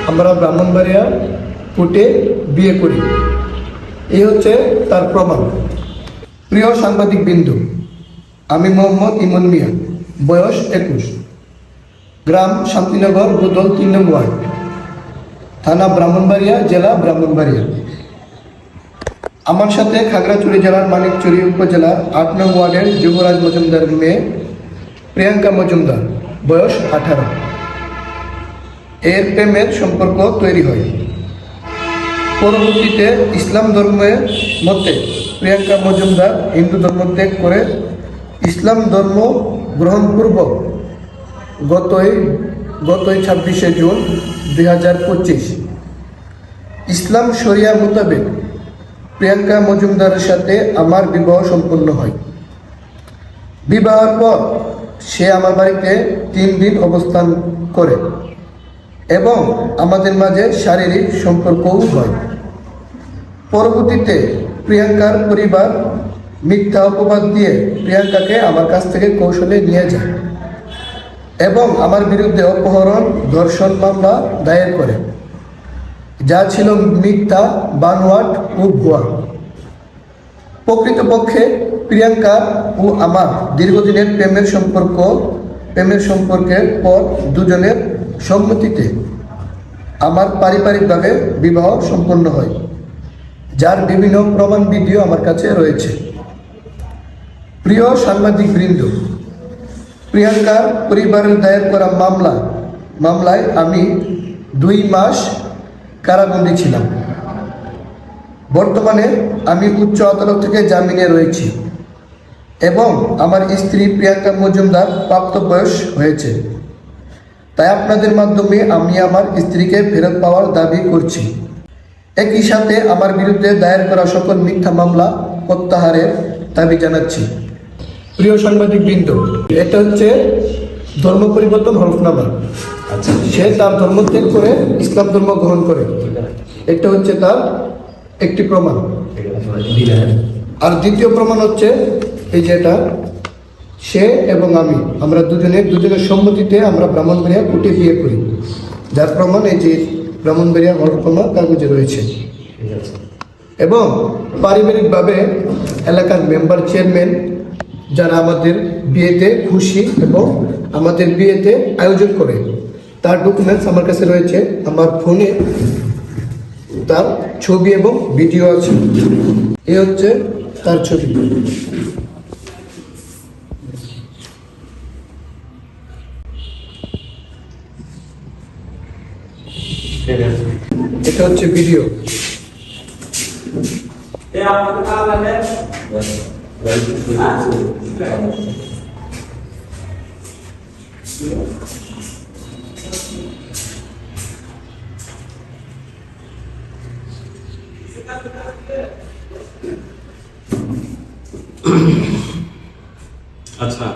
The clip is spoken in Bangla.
আমরা ব্রাহ্মণবাড়িয়া কোর্টে বিয়ে করি। এই হচ্ছে তার প্রমাণ। প্রিয় সাংবাদিক বিন্দু, আমি মোহাম্মদ ইমন মিয়া, বয়স 21, গ্রাম শান্তিনগর, বুদল 3 নং ওয়ার্ড, থানা ব্রাহ্মণবাড়িয়া, জেলা ব্রাহ্মণবাড়িয়া। আমার সাথে খাগড়াছড়ি জেলার মানিকচুরি উপজেলার 8 নং ওয়ার্ডের যুবরাজ মজুমদারের মেয়ে প্রিয়াঙ্কা মজুমদার, বয়স 18, এর প্রেমের সম্পর্ক তৈরি হয়। পরবর্তীতে ইসলাম ধর্মের মতে প্রিয়াঙ্কা মজুমদার হিন্দু ধর্ম ত্যাগ করে ইসলাম ধর্ম গ্রহণপূর্বক গতই 26শে জুন 2025 ইসলাম শরিয়া মোতাবেক প্রিয়াঙ্কা মজুমদারের সাথে আমার বিবাহ সম্পন্ন হয়। বিবাহের পর সে আমার বাড়িতে 3 দিন অবস্থান করে এবং আমাদের মাঝে শারীরিক সম্পর্কও হয়। পরবর্তীতে প্রিয়াঙ্কার পরিবার মিথ্যা অপবাদ দিয়ে প্রিয়াঙ্কাকে আমার কাছ থেকে কৌশলে নিয়ে যায় এবং আমার বিরুদ্ধে অপহরণ, ধর্ষণ মামলা দায়ের করে, যা ছিল মিথ্যা, বানোয়াট ও ভুয়া। প্রকৃতপক্ষে প্রিয়াঙ্কা ও আমার দীর্ঘদিনের প্রেমের সম্পর্কের পর দুজনের সম্মতিতে আমার পারিবারিকভাবে বিবাহ সম্পন্ন হয়, যার বিভিন্ন প্রমাণ ভিডিও আমার কাছে রয়েছে। প্রিয় সাংবাদিক বৃন্দ, প্রিয়াঙ্কার পরিবারের দায়ের করা মামলায় আমি 2 মাস কারাবন্দী ছিলাম। বর্তমানে আমি উচ্চ আদালত থেকে জামিনে রয়েছি এবং আমার স্ত্রী প্রিয়াঙ্কা মজুমদার প্রাপ্তবয়স হয়েছে। তাই আপনাদের মাধ্যমে আমি আমার স্ত্রীকে ফেরত পাওয়ার দাবি করছি। একই সাথে আমার বিরুদ্ধে দায়ের করা সকল মিথ্যা মামলা প্রত্যাহারের দাবি জানাচ্ছি। প্রিয় সাংবাদিক বৃন্দ, এটা হচ্ছে ধর্ম পরিবর্তন হলফনামা। সে তার ধর্ম ত্যাগ করে ইসলাম ধর্ম গ্রহণ করে, এটা হচ্ছে তার একটি প্রমাণ। আর দ্বিতীয় প্রমাণ হচ্ছে এই যেটা সে এবং আমরা দুজনের সম্মতিতে আমরা ব্রাহ্মণবাড়িয়া কোর্টে বিয়ে করি, যার প্রমাণ এই যে ব্রাহ্মণবাড়িয়া হলফনামা কাগজে রয়েছে। এবং পারিবারিকভাবে এলাকার মেম্বার, চেয়ারম্যান যারা আমাদের বিয়েতে খুশি এবং আমাদের বিয়েতে আয়োজন করে, তার ডকুমেন্টস আমার কাছে রয়েছে। আমার ফোনে তার ছবি এবং ভিডিও আছে। এই হচ্ছে তার ছবি। এটা হচ্ছে ভিডিও। আচ্ছা।